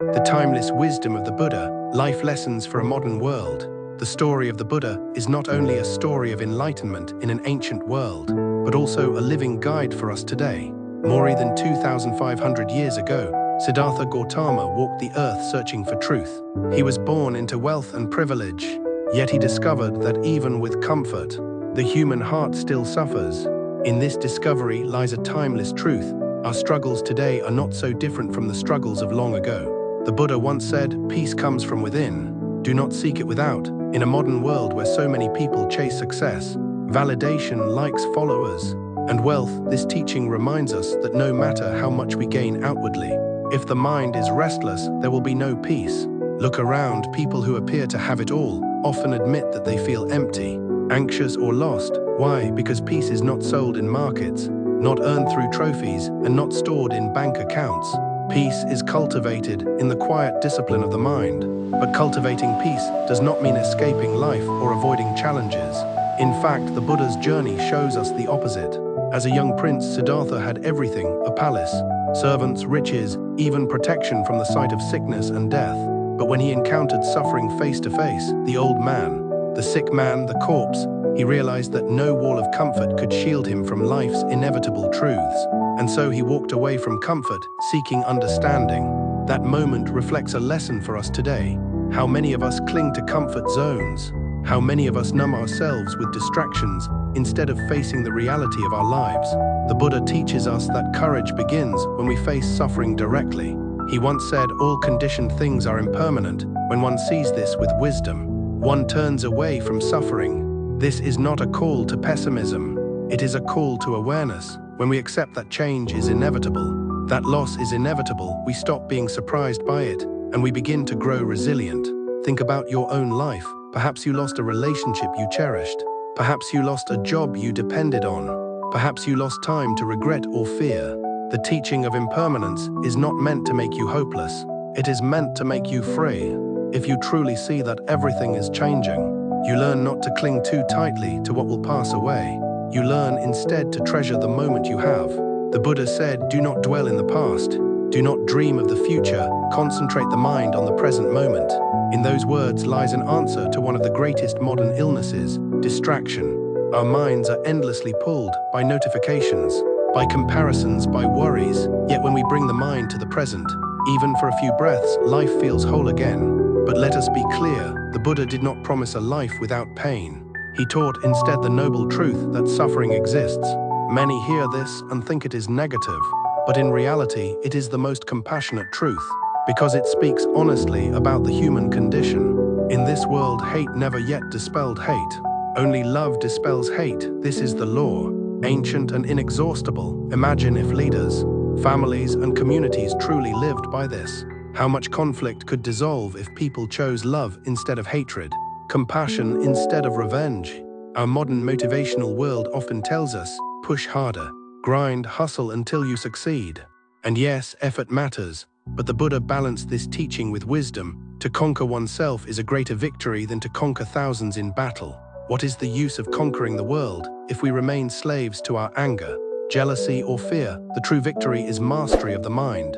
The timeless wisdom of the Buddha, life lessons for a modern world. The story of the Buddha is not only a story of enlightenment in an ancient world, but also a living guide for us today. More than 2,500 years ago, Siddhartha Gautama walked the earth searching for truth. He was born into wealth and privilege, yet he discovered that even with comfort, the human heart still suffers. In this discovery lies a timeless truth. Our struggles today are not so different from the struggles of long ago. The Buddha once said, "Peace comes from within. Do not seek it without." In a modern world where so many people chase success, validation, likes, followers, and wealth, this teaching reminds us that no matter how much we gain outwardly, if the mind is restless, there will be no peace. Look around, people who appear to have it all often admit that they feel empty, anxious, or lost. Why? Because peace is not sold in markets, not earned through trophies, and not stored in bank accounts. Peace is cultivated in the quiet discipline of the mind. But cultivating peace does not mean escaping life or avoiding challenges. In fact, the Buddha's journey shows us the opposite. As a young prince, Siddhartha had everything: a palace, servants, riches, even protection from the sight of sickness and death. But when he encountered suffering face to face, the old man, the sick man, the corpse, he realized that no wall of comfort could shield him from life's inevitable truths. And so he walked away from comfort, seeking understanding. That moment reflects a lesson for us today. How many of us cling to comfort zones? How many of us numb ourselves with distractions instead of facing the reality of our lives? The Buddha teaches us that courage begins when we face suffering directly. He once said, "All conditioned things are impermanent." When one sees this with wisdom, one turns away from suffering. This is not a call to pessimism. It is a call to awareness. When we accept that change is inevitable, that loss is inevitable, we stop being surprised by it, and we begin to grow resilient. Think about your own life. Perhaps you lost a relationship you cherished. Perhaps you lost a job you depended on. Perhaps you lost time to regret or fear. The teaching of impermanence is not meant to make you hopeless. It is meant to make you free. If you truly see that everything is changing, you learn not to cling too tightly to what will pass away. You learn instead to treasure the moment you have. The Buddha said, "Do not dwell in the past. Do not dream of the future. Concentrate the mind on the present moment." In those words lies an answer to one of the greatest modern illnesses: distraction. Our minds are endlessly pulled by notifications, by comparisons, by worries. Yet when we bring the mind to the present, even for a few breaths, life feels whole again. But let us be clear, the Buddha did not promise a life without pain. He taught instead the noble truth that suffering exists. Many hear this and think it is negative, but in reality, it is the most compassionate truth, because it speaks honestly about the human condition. In this world, hate never yet dispelled hate. Only love dispels hate. This is the law, ancient and inexhaustible. Imagine if leaders, families, and communities truly lived by this. How much conflict could dissolve if people chose love instead of hatred, compassion instead of revenge? Our modern motivational world often tells us, push harder, grind, hustle until you succeed. And yes, effort matters, but the Buddha balanced this teaching with wisdom. To conquer oneself is a greater victory than to conquer thousands in battle. What is the use of conquering the world if we remain slaves to our anger, jealousy, or fear? The true victory is mastery of the mind.